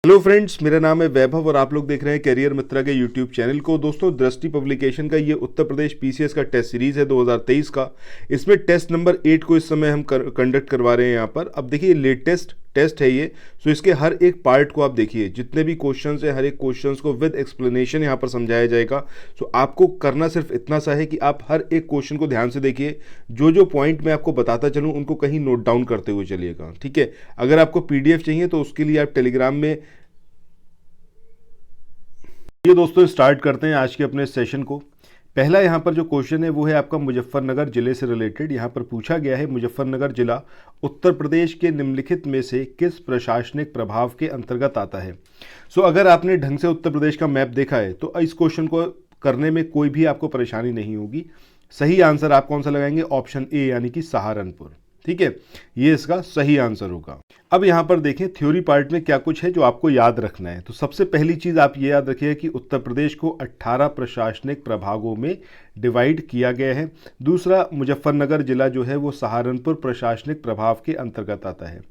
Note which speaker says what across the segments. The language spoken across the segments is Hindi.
Speaker 1: हेलो फ्रेंड्स, मेरा नाम है वैभव और आप लोग देख रहे हैं करियर मित्रा के यूट्यूब चैनल को। दोस्तों, दृष्टि पब्लिकेशन का ये उत्तर प्रदेश पीसीएस का टेस्ट सीरीज है 2023 का। इसमें टेस्ट नंबर 8 को इस समय हम कंडक्ट करवा रहे हैं यहाँ पर। अब देखिए, लेटेस्ट टेस्ट है ये, सो इसके हर एक पार्ट को आप देखिए, जितने भी क्वेश्चंस हैं हर एक क्वेश्चंस को विद एक्सप्लेनेशन यहाँ पर समझाया जाएगा। सो आपको करना सिर्फ इतना सा है कि आप हर एक क्वेश्चन को ध्यान से देखिए, जो जो पॉइंट मैं आपको बताता चलूँ उनको कहीं नोट डाउन करते हुए चलिएगा, ठीक है। अगर आपको पीडीएफ चाहिए तो उसके लिए आप टेलीग्राम में। ये दोस्तों, स्टार्ट करते हैं आज के अपने सेशन को। पहला यहाँ पर जो क्वेश्चन है वो है आपका मुजफ्फरनगर जिले से रिलेटेड। यहाँ पर पूछा गया है, मुजफ्फरनगर जिला उत्तर प्रदेश के निम्नलिखित में से किस प्रशासनिक प्रभाव के अंतर्गत आता है। सो अगर आपने ढंग से उत्तर प्रदेश का मैप देखा है तो इस क्वेश्चन को करने में कोई भी आपको परेशानी नहीं होगी। सही आंसर आप कौन सा लगाएंगे? ऑप्शन ए, यानी कि सहारनपुर, ठीक है। ये इसका सही आंसर होगा। अब यहाँ पर देखें, थ्योरी पार्ट में क्या कुछ है जो आपको याद रखना है। तो सबसे पहली चीज़ आप ये याद रखिए कि उत्तर प्रदेश को 18 प्रशासनिक प्रभागों में डिवाइड किया गया है। दूसरा, मुजफ्फरनगर जिला जो है वो सहारनपुर प्रशासनिक प्रभाव के अंतर्गत आता है।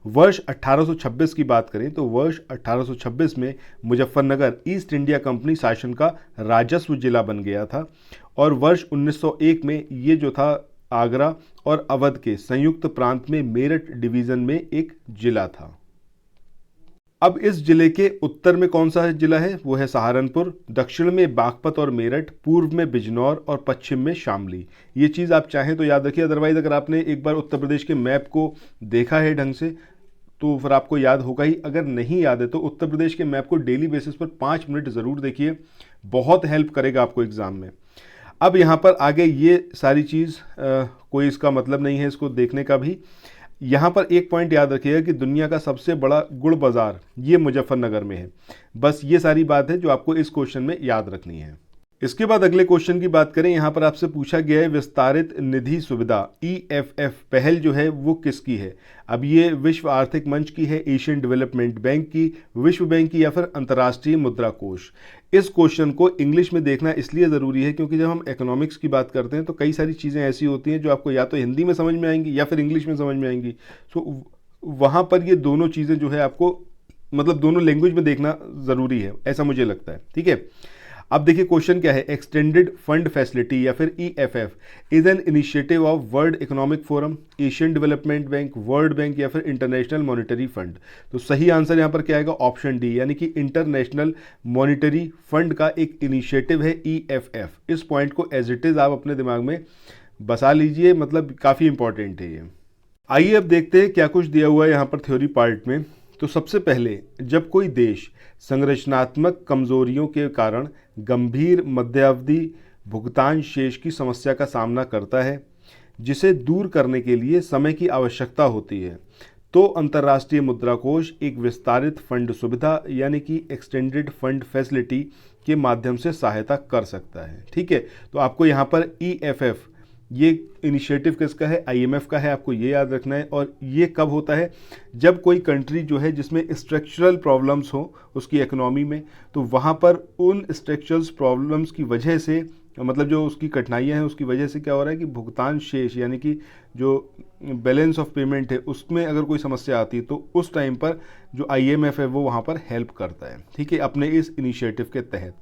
Speaker 1: वर्ष 1826 की बात करें तो वर्ष 1826 में मुजफ्फरनगर ईस्ट इंडिया कंपनी शासन का राजस्व जिला बन गया था। और वर्ष 1901 में ये जो था आगरा और अवध के संयुक्त प्रांत में मेरठ डिवीजन में एक जिला था। अब इस जिले के उत्तर में कौन सा जिला है? वो है सहारनपुर, दक्षिण में बागपत और मेरठ, पूर्व में बिजनौर और पश्चिम में शामली। ये चीज़ आप चाहें तो याद रखिए, अदरवाइज अगर आपने एक बार उत्तर प्रदेश के मैप को देखा है ढंग से तो फिर आपको याद होगा ही। अगर नहीं याद है तो उत्तर प्रदेश के मैप को डेली बेसिस पर 5 मिनट ज़रूर देखिए, बहुत हेल्प करेगा आपको एग्ज़ाम में। अब यहाँ पर आगे ये सारी चीज़ कोई इसका मतलब नहीं है इसको देखने का भी। यहाँ पर एक पॉइंट याद रखिएगा कि दुनिया का सबसे बड़ा गुड़ बाज़ार ये मुजफ्फरनगर में है। बस ये सारी बात है जो आपको इस क्वेश्चन में याद रखनी है। इसके बाद अगले क्वेश्चन की बात करें। यहाँ पर आपसे पूछा गया है विस्तारित निधि सुविधा EFF पहल जो है वो किसकी है। अब ये विश्व आर्थिक मंच की है, एशियन डेवलपमेंट बैंक की, विश्व बैंक की, या फिर अंतर्राष्ट्रीय मुद्रा कोष। इस क्वेश्चन को इंग्लिश में देखना इसलिए ज़रूरी है क्योंकि जब हम इकोनॉमिक्स की बात करते हैं तो कई सारी चीज़ें ऐसी होती हैं जो आपको या तो हिंदी में समझ में आएंगी या फिर इंग्लिश में समझ में आएंगी। सो वहाँ पर ये दोनों चीज़ें जो है आपको मतलब दोनों लैंग्वेज में देखना ज़रूरी है, ऐसा मुझे लगता है, ठीक है। अब देखिए क्वेश्चन क्या है। एक्सटेंडेड फंड फैसिलिटी या फिर EFF is an initiative of world economic forum, Asian development bank, world bank या फिर इंटरनेशनल मॉनिटरी फंड। तो सही आंसर यहाँ पर क्या आएगा? ऑप्शन डी, यानी कि इंटरनेशनल मॉनिटरी फंड का एक इनिशिएटिव है EFF। इस पॉइंट को एज इट इज़ आप अपने दिमाग में बसा लीजिए, मतलब काफ़ी इंपॉर्टेंट है ये। आइए अब देखते हैं क्या कुछ दिया हुआ है यहाँ पर थ्योरी पार्ट में। तो सबसे पहले, जब कोई देश संरचनात्मक कमजोरियों के कारण गंभीर मध्यावधि भुगतान शेष की समस्या का सामना करता है, जिसे दूर करने के लिए समय की आवश्यकता होती है, तो अंतर्राष्ट्रीय मुद्रा कोष एक विस्तारित फंड सुविधा यानी कि एक्सटेंडेड फंड फैसिलिटी के माध्यम से सहायता कर सकता है, ठीक है। तो आपको यहाँ पर EFF ये इनिशिएटिव किसका है? IMF का है, आपको ये याद रखना है। और ये कब होता है? जब कोई कंट्री जो है जिसमें स्ट्रक्चरल प्रॉब्लम्स हो उसकी इकोनॉमी में, तो वहाँ पर उन स्ट्रक्चरल प्रॉब्लम्स की वजह से, मतलब जो उसकी कठिनाइयाँ हैं उसकी वजह से क्या हो रहा है कि भुगतान शेष यानी कि जो बैलेंस ऑफ पेमेंट है उसमें अगर कोई समस्या आती है तो उस टाइम पर जो IMF है वो वहाँ पर हेल्प करता है, ठीक है, अपने इस इनिशिएटिव के तहत।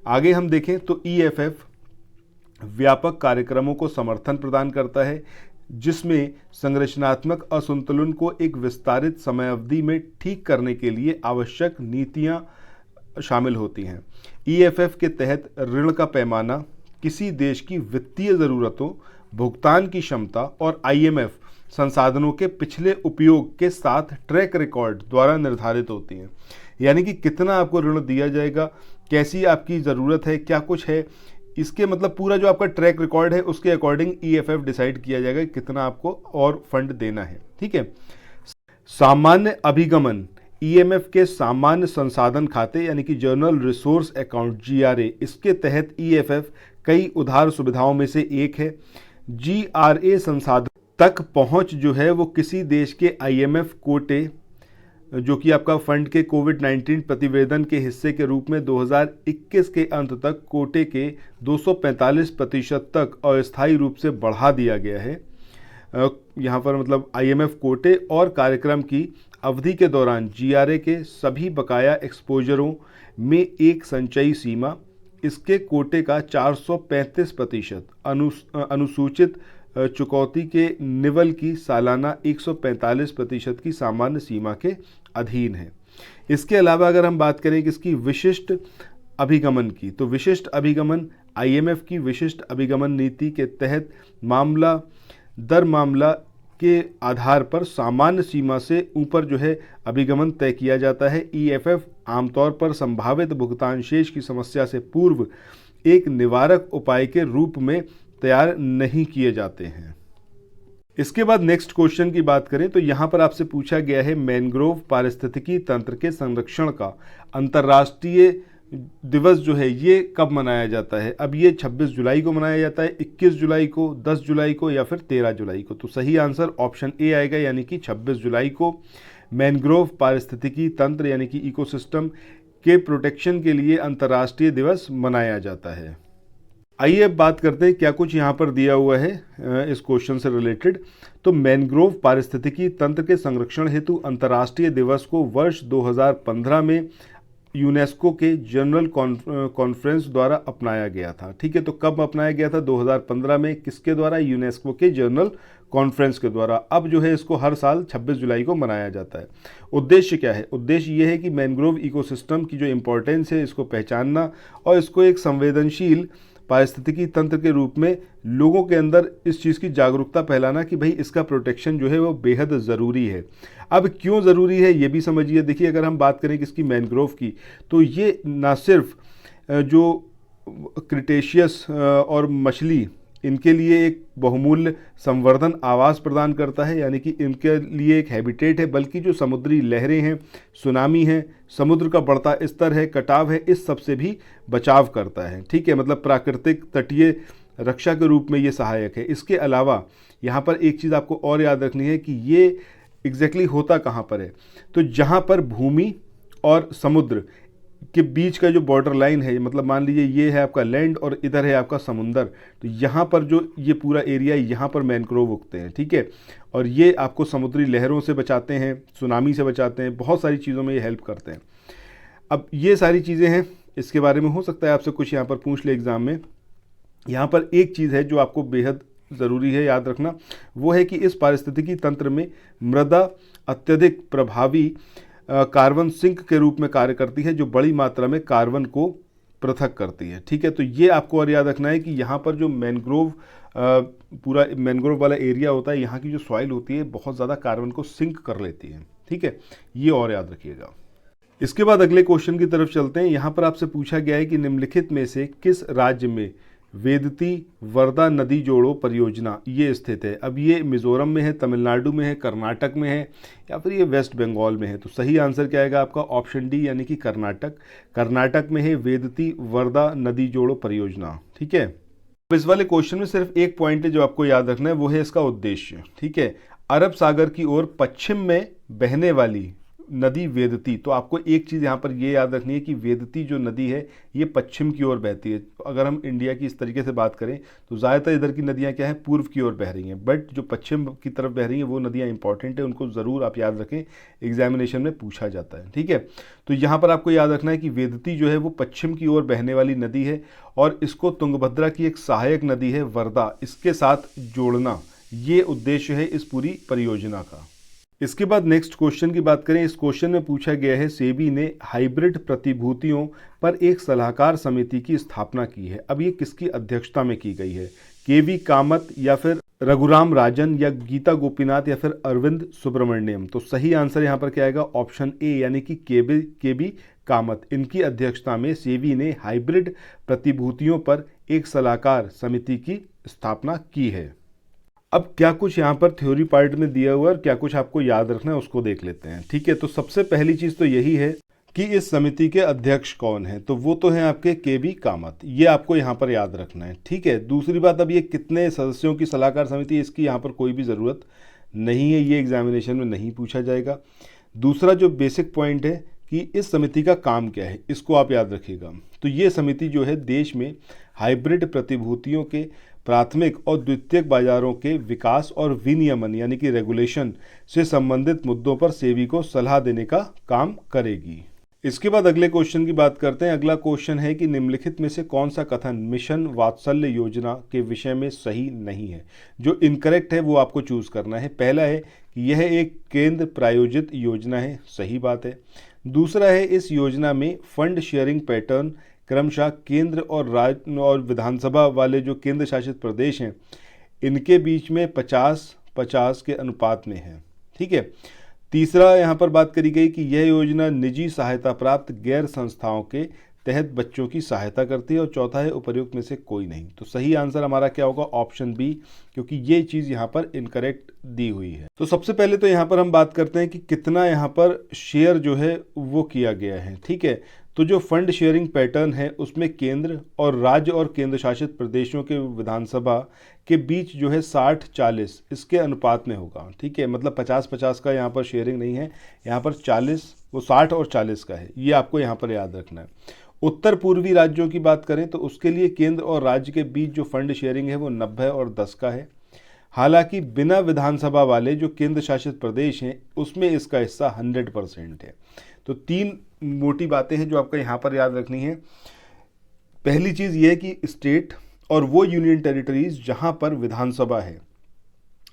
Speaker 1: आगे हम देखें तो EFF व्यापक कार्यक्रमों को समर्थन प्रदान करता है, जिसमें संरचनात्मक असंतुलन को एक विस्तारित समयावधि में ठीक करने के लिए आवश्यक नीतियां शामिल होती हैं। EFF के तहत ऋण का पैमाना किसी देश की वित्तीय ज़रूरतों, भुगतान की क्षमता और IMF संसाधनों के पिछले उपयोग के साथ ट्रैक रिकॉर्ड द्वारा निर्धारित होती हैं। यानी कि कितना आपको ऋण दिया जाएगा, कैसी आपकी ज़रूरत है, क्या कुछ है, इसके मतलब पूरा जो आपका ट्रैक रिकॉर्ड है उसके अकॉर्डिंग EFF डिसाइड किया जाएगा कितना आपको और फंड देना है, ठीक है। सामान्य अभिगमन EMF के सामान्य संसाधन खाते यानी कि जर्नल रिसोर्स अकाउंट GRA, इसके तहत EFF कई उधार सुविधाओं में से एक है। GRA संसाधन तक पहुंच जो है वो किसी देश के IMF कोटे, जो कि आपका फंड के कोविड-19 प्रतिवेदन के हिस्से के रूप में 2021 के अंत तक कोटे के 245% तक अस्थायी रूप से बढ़ा दिया गया है। यहाँ पर मतलब IMF कोटे और कार्यक्रम की अवधि के दौरान जीआरए के सभी बकाया एक्सपोजरों में एक संचयी सीमा, इसके कोटे का 435% अनुसूचित चुकौती के निवल की सालाना 145% की सामान्य सीमा के अधीन है। इसके अलावा अगर हम बात करें कि इसकी विशिष्ट अभिगमन की, तो विशिष्ट अभिगमन आईएमएफ की विशिष्ट अभिगमन नीति के तहत मामला दर मामला के आधार पर सामान्य सीमा से ऊपर जो है अभिगमन तय किया जाता है। ईएफएफ आमतौर पर संभावित भुगतान शेष की समस्या से पूर्व एक निवारक उपाय के रूप में तैयार नहीं किए जाते हैं। इसके बाद नेक्स्ट क्वेश्चन की बात करें तो यहाँ पर आपसे पूछा गया है मैंग्रोव पारिस्थितिकी तंत्र के संरक्षण का अंतर्राष्ट्रीय दिवस जो है ये कब मनाया जाता है। अब ये 26 जुलाई को मनाया जाता है, 21 जुलाई को, 10 जुलाई को या फिर 13 जुलाई को। तो सही आंसर ऑप्शन ए आएगा, यानी कि 26 जुलाई को मैंग्रोव पारिस्थितिकी तंत्र यानी कि इकोसिस्टम के प्रोटेक्शन के लिए अंतर्राष्ट्रीय दिवस मनाया जाता है। आइए अब बात करते हैं क्या कुछ यहाँ पर दिया हुआ है इस क्वेश्चन से रिलेटेड। तो मैंग्रोव पारिस्थितिकी तंत्र के संरक्षण हेतु अंतर्राष्ट्रीय दिवस को वर्ष 2015 में यूनेस्को के जनरल कॉन्फ्रेंस द्वारा अपनाया गया था। ठीक है, तो कब अपनाया गया था? 2015 में। किसके द्वारा? यूनेस्को के जनरल कॉन्फ्रेंस के द्वारा। अब जो है इसको हर साल 26 जुलाई को मनाया जाता है। उद्देश्य क्या है? उद्देश्य ये है कि मैंग्रोव इकोसिस्टम की जो इम्पोर्टेंस है इसको पहचानना और इसको एक संवेदनशील पारिस्थितिकी तंत्र के रूप में लोगों के अंदर इस चीज़ की जागरूकता फैलाना कि भाई इसका प्रोटेक्शन जो है वो बेहद ज़रूरी है। अब क्यों ज़रूरी है ये भी समझिए। देखिए, अगर हम बात करें किसकी, मैंग्रोव की, तो ये ना सिर्फ जो क्रिटेशियस और मछली इनके लिए एक बहुमूल्य संवर्धन आवास प्रदान करता है, यानी कि इनके लिए एक हैबिटेट है, बल्कि जो समुद्री लहरें हैं, सुनामी है, समुद्र का बढ़ता स्तर है, कटाव है, इस सब से भी बचाव करता है। ठीक है, मतलब प्राकृतिक तटीय रक्षा के रूप में ये सहायक है। इसके अलावा यहाँ पर एक चीज़ आपको और याद रखनी है कि ये एग्जैक्टली होता कहाँ पर है। तो जहाँ पर भूमि और समुद्र के बीच का जो बॉर्डर लाइन है, मतलब मान लीजिए ये है आपका लैंड और इधर है आपका समुंदर, तो यहाँ पर जो ये पूरा एरिया है यहाँ पर मैंग्रोव उगते हैं। ठीक है, और ये आपको समुद्री लहरों से बचाते हैं, सुनामी से बचाते हैं, बहुत सारी चीज़ों में ये हेल्प करते हैं। अब ये सारी चीज़ें हैं, इसके बारे में हो सकता है आपसे कुछ यहाँ पर पूछ ले एग्ज़ाम में। यहाँ पर एक चीज़ है जो आपको बेहद ज़रूरी है याद रखना, वो है कि इस पारिस्थितिकी तंत्र में मृदा अत्यधिक प्रभावी कार्बन सिंक के रूप में कार्य करती है, जो बड़ी मात्रा में कार्बन को पृथक करती है। ठीक है, तो ये आपको और याद रखना है कि यहाँ पर जो मैंग्रोव पूरा मैंग्रोव वाला एरिया होता है, यहाँ की जो सॉइल होती है बहुत ज़्यादा कार्बन को सिंक कर लेती है। ठीक है, ये और याद रखिएगा। इसके बाद अगले क्वेश्चन की तरफ चलते हैं। यहाँ पर आपसे पूछा गया है कि निम्नलिखित में से किस राज्य में वेदती वर्धा नदी जोड़ो परियोजना ये स्थित है। अब ये मिजोरम में है, तमिलनाडु में है, कर्नाटक में है या फिर ये वेस्ट बंगाल में है। तो सही आंसर क्या आएगा आपका? ऑप्शन डी, यानी कि कर्नाटक। कर्नाटक में है वेदती वर्धा नदी जोड़ो परियोजना। ठीक है, अब इस वाले क्वेश्चन में सिर्फ एक पॉइंट है जो आपको याद रखना है, वो है इसका उद्देश्य। ठीक है, अरब सागर की ओर पश्चिम में बहने वाली नदी वेदती। तो आपको एक चीज़ यहाँ पर ये याद रखनी है कि वेदती जो नदी है ये पश्चिम की ओर बहती है। अगर हम इंडिया की इस तरीके से बात करें तो ज़्यादातर इधर की नदियाँ क्या है, पूर्व की ओर बह रही हैं, बट जो पश्चिम की तरफ बह रही हैं वो नदियाँ इंपॉर्टेंट है, उनको ज़रूर आप याद रखें, एग्जामिनेशन में पूछा जाता है। ठीक है, तो यहाँ पर आपको याद रखना है कि वेदती जो है वो पश्चिम की ओर बहने वाली नदी है और इसको तुंगभद्रा की एक सहायक नदी है वर्धा, इसके साथ जोड़ना, ये उद्देश्य है इस पूरी परियोजना का। इसके बाद नेक्स्ट क्वेश्चन की बात करें। इस क्वेश्चन में पूछा गया है सेबी ने हाइब्रिड प्रतिभूतियों पर एक सलाहकार समिति की स्थापना की है। अब ये किसकी अध्यक्षता में की गई है? केवी कामत या फिर रघुराम राजन या गीता गोपीनाथ या फिर अरविंद सुब्रमण्यम। तो सही आंसर यहाँ पर क्या आएगा? ऑप्शन ए, यानी कि केवी कामत। इनकी अध्यक्षता में सेबी ने हाइब्रिड प्रतिभूतियों पर एक सलाहकार समिति की स्थापना की है। अब क्या कुछ यहाँ पर थ्योरी पार्ट में दिया हुआ है और क्या कुछ आपको याद रखना है उसको देख लेते हैं। ठीक है, तो सबसे पहली चीज़ तो यही है कि इस समिति के अध्यक्ष कौन है, तो वो तो हैं आपके केवी कामत, ये आपको यहाँ पर याद रखना है। ठीक है, दूसरी बात, अब ये कितने सदस्यों की सलाहकार समिति है इसकी यहाँ पर कोई भी ज़रूरत नहीं है, ये एग्जामिनेशन में नहीं पूछा जाएगा। दूसरा जो बेसिक पॉइंट है कि इस समिति का काम क्या है, इसको आप याद रखिएगा। तो ये समिति जो है देश में हाइब्रिड प्रतिभूतियों के प्राथमिक और द्वितीयक बाजारों के विकास और विनियमन यानी कि रेगुलेशन से संबंधित मुद्दों पर सेबी को सलाह देने का काम करेगी। इसके बाद अगले क्वेश्चन की बात करते हैं। अगला क्वेश्चन है कि निम्नलिखित में से कौन सा कथन मिशन वात्सल्य योजना के विषय में सही नहीं है। जो इनकरेक्ट है वो आपको चूज करना है। पहला है कि यह एक केंद्र प्रायोजित योजना है, सही बात है। दूसरा है इस योजना में फंड शेयरिंग पैटर्न क्रमशः केंद्र और राज्य और विधानसभा वाले जो केंद्र शासित प्रदेश हैं इनके बीच में 50-50 के अनुपात में है, ठीक है। तीसरा यहाँ पर बात करी गई कि यह योजना निजी सहायता प्राप्त गैर संस्थाओं के तहत बच्चों की सहायता करती है। और चौथा है उपर्युक्त में से कोई नहीं। तो सही आंसर हमारा क्या होगा, ऑप्शन बी, क्योंकि ये चीज़ यहाँ पर इनकरेक्ट दी हुई है। तो सबसे पहले तो यहाँ पर हम बात करते हैं कि कितना यहाँ पर शेयर जो है वो किया गया है, ठीक है। तो जो फंड शेयरिंग पैटर्न है उसमें केंद्र और राज्य और केंद्र शासित प्रदेशों के विधानसभा के बीच जो है 60-40 इसके अनुपात में होगा, ठीक है। मतलब 50-50 का यहाँ पर शेयरिंग नहीं है, यहाँ पर 40 वो 60 और 40 का है, ये आपको यहाँ पर याद रखना है। उत्तर पूर्वी राज्यों की बात करें तो उसके लिए केंद्र और राज्य के बीच जो फंड शेयरिंग है वो 90 और 10 का है। हालांकि बिना विधानसभा वाले जो केंद्र शासित प्रदेश हैं उसमें इसका हिस्सा 100% है। तो तीन मोटी बातें हैं जो आपको यहाँ पर याद रखनी है। पहली चीज़ ये है कि स्टेट और वो यूनियन टेरिटरीज जहाँ पर विधानसभा है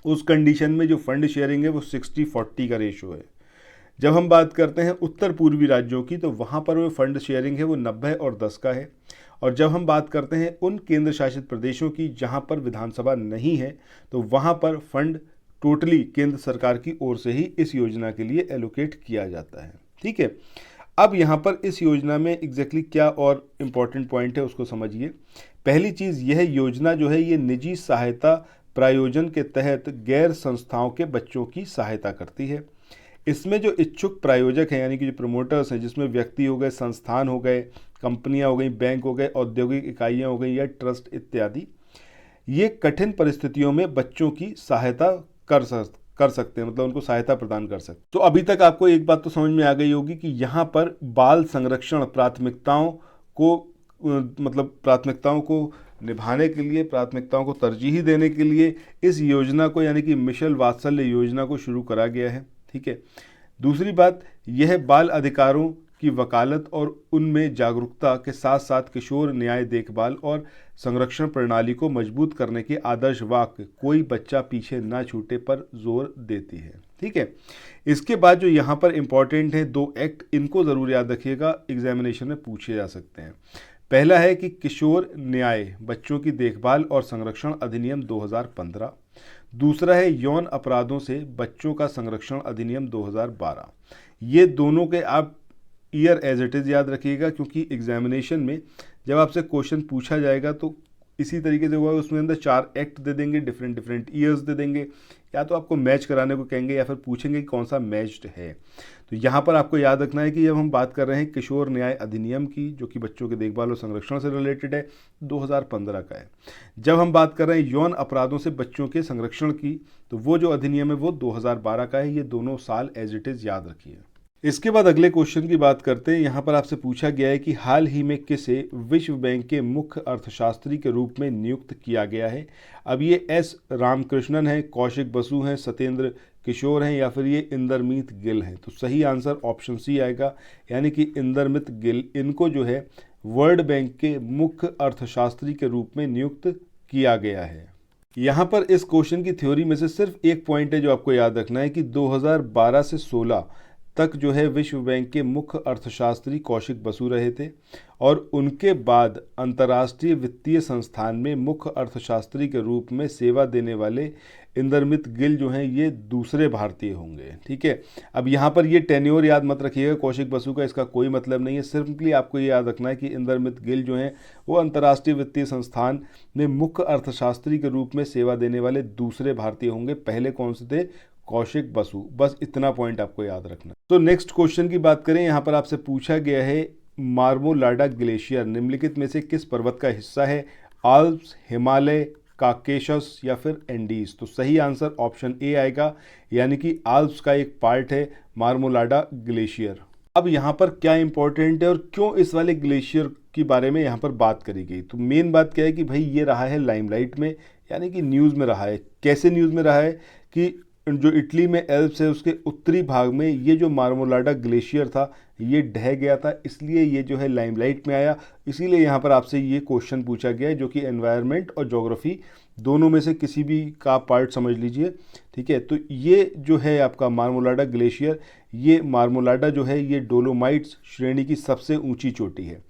Speaker 1: उस कंडीशन में जो फंड शेयरिंग है वो 60-40 का रेशो है। जब हम बात करते हैं उत्तर पूर्वी राज्यों की तो वहाँ पर वो फंड शेयरिंग है वो 90 और 10 का है। और जब हम बात करते हैं उन केंद्र शासित प्रदेशों की जहाँ पर विधानसभा नहीं है तो वहाँ पर फंड टोटली केंद्र सरकार की ओर से ही इस योजना के लिए एलोकेट किया जाता है, ठीक है। अब यहाँ पर इस योजना में एग्जैक्टली क्या और इम्पॉर्टेंट पॉइंट है उसको समझिए। पहली चीज़ यह योजना जो है ये निजी सहायता प्रायोजन के तहत गैर संस्थाओं के बच्चों की सहायता करती है। इसमें जो इच्छुक प्रायोजक हैं यानी कि जो प्रमोटर्स हैं, जिसमें व्यक्ति हो गए, संस्थान हो गए, कंपनियां हो गई, बैंक हो गए, औद्योगिक इकाइयां हो गई या ट्रस्ट इत्यादि, ये कठिन परिस्थितियों में बच्चों की सहायता कर सकते हैं, मतलब उनको सहायता प्रदान कर सकते हैं। तो अभी तक आपको एक बात तो समझ में आ गई होगी कि यहाँ पर बाल संरक्षण प्राथमिकताओं को निभाने के लिए, प्राथमिकताओं को तरजीह देने के लिए इस योजना को यानी कि मिशन वात्सल्य योजना को शुरू करा गया है, ठीक है। दूसरी बात यह बाल अधिकारों की वकालत और उनमें जागरूकता के साथ साथ किशोर न्याय देखभाल और संरक्षण प्रणाली को मजबूत करने के आदर्श वाक्य कोई बच्चा पीछे ना छूटे पर जोर देती है, ठीक है। इसके बाद जो यहाँ पर इम्पॉर्टेंट है 2 एक्ट, इनको ज़रूर याद रखिएगा, एग्जामिनेशन में पूछे जा सकते हैं। पहला है कि किशोर न्याय बच्चों की देखभाल और संरक्षण अधिनियम 2015। दूसरा है यौन अपराधों से बच्चों का संरक्षण अधिनियम 2012। ये दोनों के आप ईयर एज इट इज़ याद रखिएगा, क्योंकि एग्जामिनेशन में जब आपसे क्वेश्चन पूछा जाएगा तो इसी तरीके से हुआ, उसमें अंदर 4 एक्ट दे देंगे, डिफरेंट ईयर्स दे देंगे, या तो आपको मैच कराने को कहेंगे या फिर पूछेंगे कि कौन सा मैच्ड है। तो यहाँ पर आपको याद रखना है कि जब हम बात कर रहे हैं किशोर न्याय अधिनियम की, जो कि बच्चों के देखभाल और संरक्षण से रिलेटेड है, 2015 का है। जब हम बात कर रहे हैं यौन अपराधों से बच्चों के संरक्षण की, तो वो जो अधिनियम है वो 2012 का है। ये दोनों साल एज इट इज़ याद रखिए। इसके बाद अगले क्वेश्चन की बात करते हैं। यहाँ पर आपसे पूछा गया है कि हाल ही में किसे विश्व बैंक के मुख्य अर्थशास्त्री के रूप में नियुक्त किया गया है। अब ये एस रामकृष्णन है, कौशिक बसु हैं, सत्येंद्र किशोर हैं या फिर ये इंदरमीत गिल हैं। तो सही आंसर ऑप्शन सी आएगा, यानी कि इंदरमीत गिल, इनको जो है वर्ल्ड बैंक के मुख्य अर्थशास्त्री के रूप में नियुक्त किया गया है। यहाँ पर इस क्वेश्चन की थ्योरी में से सिर्फ एक पॉइंट है जो आपको याद रखना है कि 2012 से 16 तक जो है विश्व बैंक के मुख्य अर्थशास्त्री कौशिक बसु रहे थे, और उनके बाद अंतर्राष्ट्रीय वित्तीय संस्थान में मुख्य अर्थशास्त्री के रूप में सेवा देने वाले इंदरमीत गिल जो हैं ये दूसरे भारतीय होंगे, ठीक है। अब यहाँ पर ये टेन्योर याद मत रखिएगा कौशिक बसु का, इसका कोई मतलब नहीं है। सिंपली आपको ये याद रखना है कि इंदरमीत गिल जो हैं वो अंतर्राष्ट्रीय वित्तीय संस्थान में मुख्य अर्थशास्त्री के रूप में सेवा देने वाले दूसरे भारतीय होंगे। पहले कौन से थे? कौशिक बसु। बस इतना पॉइंट आपको याद रखना। तो नेक्स्ट क्वेश्चन की बात करें, यहाँ पर आपसे पूछा गया है मार्मोलाडा ग्लेशियर निम्नलिखित में से किस पर्वत का हिस्सा है? आल्प्स, हिमालय, काकेशस या फिर एंडीज। तो सही आंसर ऑप्शन ए आएगा, यानी कि आल्प्स का एक पार्ट है मार्मोलाडा ग्लेशियर। अब यहाँ पर क्या इंपॉर्टेंट है और क्यों इस वाले ग्लेशियर के बारे में यहाँ पर बात करी गई, तो मेन बात क्या है कि भाई ये रहा है लाइमलाइट में, यानी कि न्यूज़ में रहा है। कैसे न्यूज़ में रहा है कि जो इटली में एल्प्स है उसके उत्तरी भाग में ये जो मार्मोलाडा ग्लेशियर था ये ढह गया था, इसलिए ये जो है लाइमलाइट में आया। इसीलिए यहाँ पर आपसे ये क्वेश्चन पूछा गया है, जो कि एनवायरनमेंट और ज्योग्राफी दोनों में से किसी भी का पार्ट समझ लीजिए, ठीक है। तो ये जो है आपका मार्मोलाडा ग्लेशियर, ये मार्मोलाडा जो है ये डोलोमाइट्स श्रेणी की सबसे ऊंची चोटी है।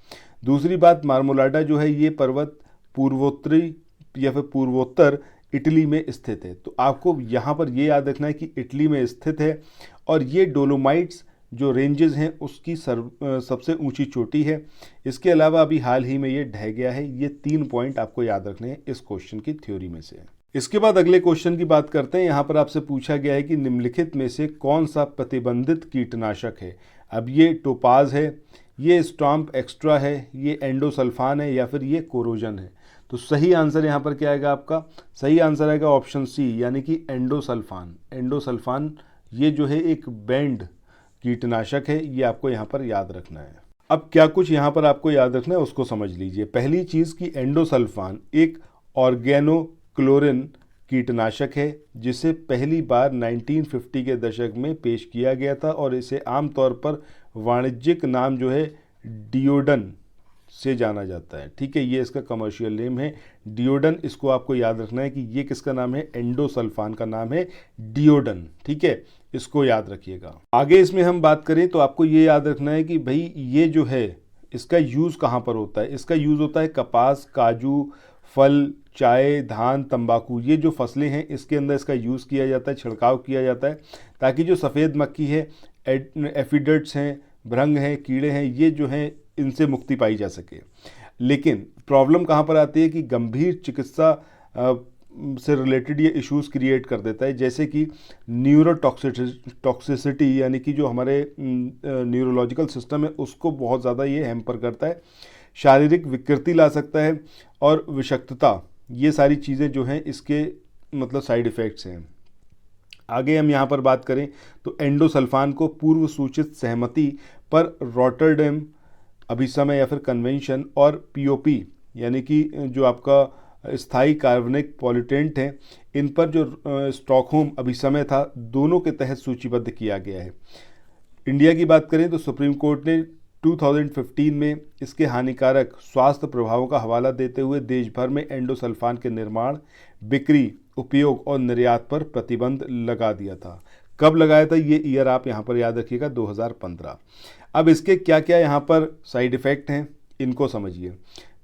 Speaker 1: दूसरी बात, मार्मोलाडा जो है ये पर्वत पूर्वोत्तरी या फिर पूर्वोत्तर इटली में स्थित है। तो आपको यहाँ पर ये याद रखना है कि इटली में स्थित है और ये डोलोमाइट्स जो रेंजेस हैं उसकी सबसे ऊंची चोटी है। इसके अलावा अभी हाल ही में ये ढह गया है। ये 3 पॉइंट आपको याद रखने हैं इस क्वेश्चन की थ्योरी में से। इसके बाद अगले क्वेश्चन की बात करते हैं। यहाँ पर आपसे पूछा गया है कि निम्नलिखित में से कौन सा प्रतिबंधित कीटनाशक है। अब ये टोपाज है, ये स्टॉम्प एक्स्ट्रा है, ये एंडोसल्फान है या फिर ये कोरोजन है। तो सही आंसर यहाँ पर क्या आएगा आपका? सही आंसर आएगा ऑप्शन सी, यानी कि एंडोसल्फान। एंडोसल्फान ये जो है एक बैंड कीटनाशक है, ये आपको यहाँ पर याद रखना है। अब क्या कुछ यहाँ पर आपको याद रखना है उसको समझ लीजिए। पहली चीज़ कि एंडोसल्फान एक ऑर्गेनोक्लोरिन कीटनाशक है जिसे पहली बार 1950 के दशक में पेश किया गया था और इसे आमतौर पर वाणिज्यिक नाम जो है डिओडन से जाना जाता है, ठीक है। ये इसका कमर्शियल नेम है डिओडन। इसको आपको याद रखना है कि ये किसका नाम है? एंडोसल्फान का नाम है डिओडन, ठीक है। इसको याद रखिएगा। आगे इसमें हम बात करें तो आपको ये याद रखना है कि भाई ये जो है इसका यूज़ कहाँ पर होता है। इसका यूज़ होता है कपास, काजू, फल, चाय, धान, तंबाकू, ये जो फसलें हैं इसके अंदर इसका यूज़ किया जाता है, छिड़काव किया जाता है, ताकि जो सफ़ेद मक्खी है, एफिडेट्स हैं, भृंग हैं, कीड़े हैं, ये जो हैं इनसे मुक्ति पाई जा सके। लेकिन प्रॉब्लम कहाँ पर आती है कि गंभीर चिकित्सा से रिलेटेड ये इश्यूज क्रिएट कर देता है, जैसे कि न्यूरोटॉक्सिसिटी, यानी कि जो हमारे न्यूरोलॉजिकल सिस्टम है उसको बहुत ज़्यादा ये हैम्पर करता है, शारीरिक विकृति ला सकता है और विषाक्तता, ये सारी चीज़ें जो हैं इसके मतलब साइड इफ़ेक्ट्स हैं। आगे हम यहाँ पर बात करें तो एंडोसल्फान को पूर्व सूचित सहमति पर रॉटरडैम अभिसमय या फिर कन्वेंशन और पीओपी यानी कि जो आपका स्थायी कार्बनिक पॉल्यूटेंट है इन पर जो स्टॉकहोम अभिसमय था दोनों के तहत सूचीबद्ध किया गया है। इंडिया की बात करें तो सुप्रीम कोर्ट ने 2015 में इसके हानिकारक स्वास्थ्य प्रभावों का हवाला देते हुए देश भर में एंडोसल्फान के निर्माण, बिक्री, उपयोग और निर्यात पर प्रतिबंध लगा दिया था। कब लगाया था ये ईयर आप यहाँ पर याद रखिएगा, 2015। अब इसके क्या क्या यहाँ पर साइड इफ़ेक्ट हैं इनको समझिए।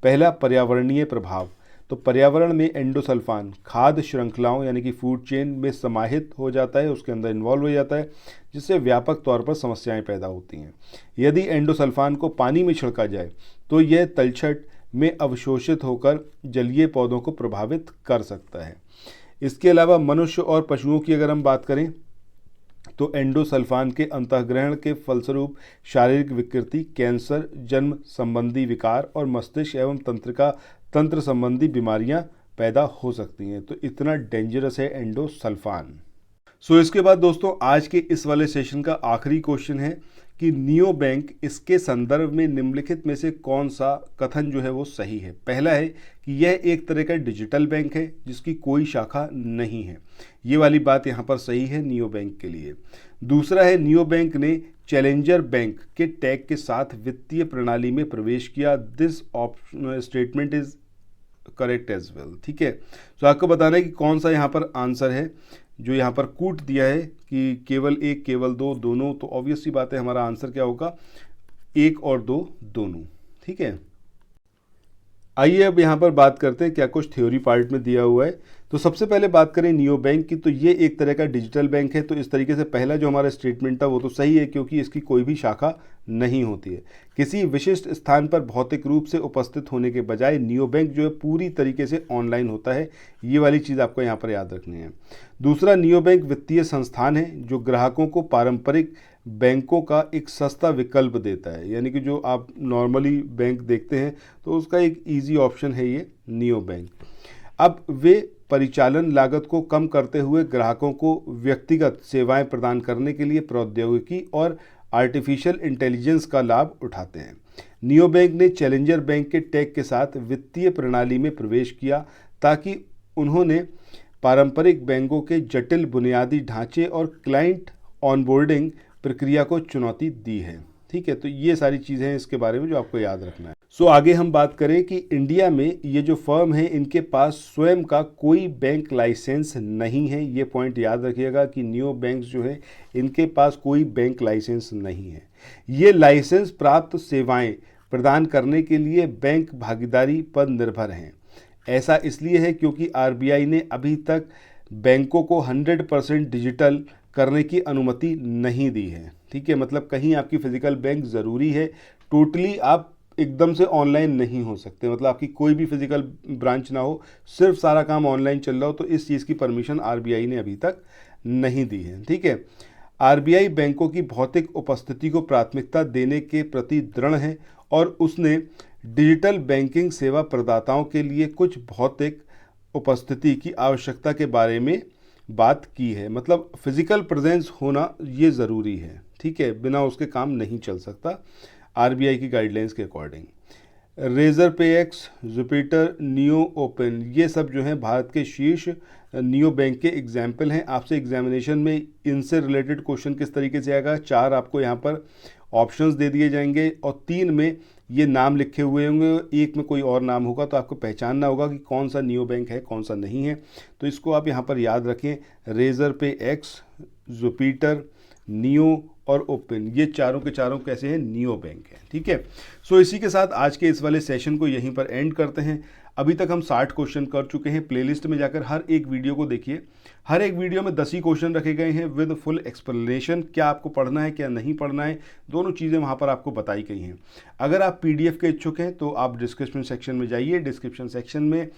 Speaker 1: पहला, पर्यावरणीय प्रभाव। तो पर्यावरण में एंडोसल्फान खाद्य श्रृंखलाओं यानी कि फूड चेन में समाहित हो जाता है, उसके अंदर इन्वॉल्व हो जाता है, जिससे व्यापक तौर पर समस्याएं पैदा होती हैं। यदि एंडोसल्फान को पानी में छिड़का जाए तो यह तलछट में अवशोषित होकर जलीय पौधों को प्रभावित कर सकता है। इसके अलावा मनुष्य और पशुओं की अगर हम बात करें तो एंडोसल्फान के अंतःग्रहण के फलस्वरूप शारीरिक विकृति, कैंसर, जन्म संबंधी विकार और मस्तिष्क एवं तंत्र संबंधी बीमारियां पैदा हो सकती हैं। तो इतना डेंजरस है एंडोसल्फान। इसके बाद दोस्तों आज के इस वाले सेशन का आखिरी क्वेश्चन है कि नियो बैंक इसके संदर्भ में निम्नलिखित में से कौन सा कथन जो है वो सही है। पहला है कि यह एक तरह का डिजिटल बैंक है जिसकी कोई शाखा नहीं है, ये वाली बात यहाँ पर सही है नियो बैंक के लिए। दूसरा है नियो बैंक ने चैलेंजर बैंक के टैग के साथ वित्तीय प्रणाली में प्रवेश किया। This statement is correct as well, ठीक है। तो आपको बताना है कि कौन सा यहाँ पर आंसर है। जो यहाँ पर कूट दिया है कि केवल एक, केवल दो, दोनों, तो ऑब्वियस सी बात है हमारा आंसर क्या होगा? 1 और 2 दोनों, ठीक है। आइए अब यहाँ पर बात करते हैं क्या कुछ थ्योरी पार्ट में दिया हुआ है। तो सबसे पहले बात करें नियो बैंक की, तो ये एक तरह का डिजिटल बैंक है। तो इस तरीके से पहला जो हमारा स्टेटमेंट था वो तो सही है, क्योंकि इसकी कोई भी शाखा नहीं होती है। किसी विशिष्ट स्थान पर भौतिक रूप से उपस्थित होने के बजाय नियो बैंक जो है पूरी तरीके से ऑनलाइन होता है, ये वाली चीज़ आपको यहाँ पर याद रखनी है। दूसरा, नियो बैंक वित्तीय संस्थान है जो ग्राहकों को पारंपरिक बैंकों का एक सस्ता विकल्प देता है, यानी कि जो आप नॉर्मली बैंक देखते हैं तो उसका एक इजी ऑप्शन है ये नियो बैंक। अब वे परिचालन लागत को कम करते हुए ग्राहकों को व्यक्तिगत सेवाएं प्रदान करने के लिए प्रौद्योगिकी और आर्टिफिशियल इंटेलिजेंस का लाभ उठाते हैं। नियो बैंक ने चैलेंजर बैंक के टेक के साथ वित्तीय प्रणाली में प्रवेश किया ताकि उन्होंने पारंपरिक बैंकों के जटिल बुनियादी ढांचे और क्लाइंट ऑनबोर्डिंग प्रक्रिया को चुनौती दी है। ठीक है, तो ये सारी चीज़ें हैं इसके बारे में जो आपको याद रखना है। सो आगे हम बात करें कि इंडिया में ये जो फर्म है इनके पास स्वयं का कोई बैंक लाइसेंस नहीं है। ये पॉइंट याद रखिएगा कि नियो बैंक्स जो है इनके पास कोई बैंक लाइसेंस नहीं है। ये लाइसेंस प्राप्त सेवाएं प्रदान करने के लिए बैंक भागीदारी पर निर्भर हैं। ऐसा इसलिए है क्योंकि आरबीआई ने अभी तक बैंकों को 100% डिजिटल करने की अनुमति नहीं दी है। ठीक है, मतलब कहीं आपकी फिजिकल बैंक ज़रूरी है, टोटली आप एकदम से ऑनलाइन नहीं हो सकते, मतलब आपकी कोई भी फिजिकल ब्रांच ना हो, सिर्फ सारा काम ऑनलाइन चल रहा हो, तो इस चीज़ की परमिशन आरबीआई ने अभी तक नहीं दी है। ठीक है, आरबीआई बैंकों की भौतिक उपस्थिति को प्राथमिकता देने के प्रति दृढ़ है और उसने डिजिटल बैंकिंग सेवा प्रदाताओं के लिए कुछ भौतिक उपस्थिति की आवश्यकता के बारे में बात की है। मतलब फिजिकल प्रेजेंस होना ये ज़रूरी है। ठीक है, बिना उसके काम नहीं चल सकता आरबीआई की गाइडलाइंस के अकॉर्डिंग। रेजर पे एक्स, जुपिटर, नियो, ओपन, ये सब जो हैं भारत के शीर्ष नियो बैंक के एग्जाम्पल हैं। आपसे एग्जामिनेशन में इनसे रिलेटेड क्वेश्चन किस तरीके से आएगा, 4 आपको यहाँ पर ऑप्शंस दे दिए जाएंगे और 3 में ये नाम लिखे हुए होंगे, 1 में कोई और नाम होगा, तो आपको पहचानना होगा कि कौन सा नियो बैंक है कौन सा नहीं है। तो इसको आप यहाँ पर याद रखें, रेजर पे एक्स, जुपिटर, नियो और ओपन, ये चारों के चारों कैसे हैं, नियो बैंक है। ठीक है, सो इसी के साथ आज के इस वाले सेशन को यहीं पर एंड करते हैं। अभी तक हम 60 क्वेश्चन कर चुके हैं। प्लेलिस्ट में जाकर हर एक वीडियो को देखिए, हर एक वीडियो में 10 ही क्वेश्चन रखे गए हैं विद फुल एक्सप्लेनेशन, क्या आपको पढ़ना है क्या नहीं पढ़ना है, दोनों चीज़ें वहाँ पर आपको बताई गई हैं। अगर आप पीडीएफ के इच्छुक हैं तो आप डिस्क्रिप्शन सेक्शन में जाइए, डिस्क्रिप्शन सेक्शन में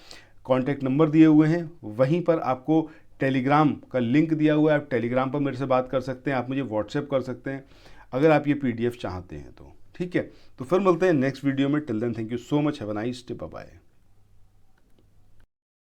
Speaker 1: कॉन्टैक्ट नंबर दिए हुए हैं, वहीं पर आपको टेलीग्राम का लिंक दिया हुआ है, आप टेलीग्राम पर मेरे से बात कर सकते हैं, आप मुझे व्हाट्सएप कर सकते हैं अगर आप ये पीडीएफ चाहते हैं तो। ठीक है, तो फिर मिलते हैं नेक्स्ट वीडियो में। Till then thank you so much, have a nice day, bye bye.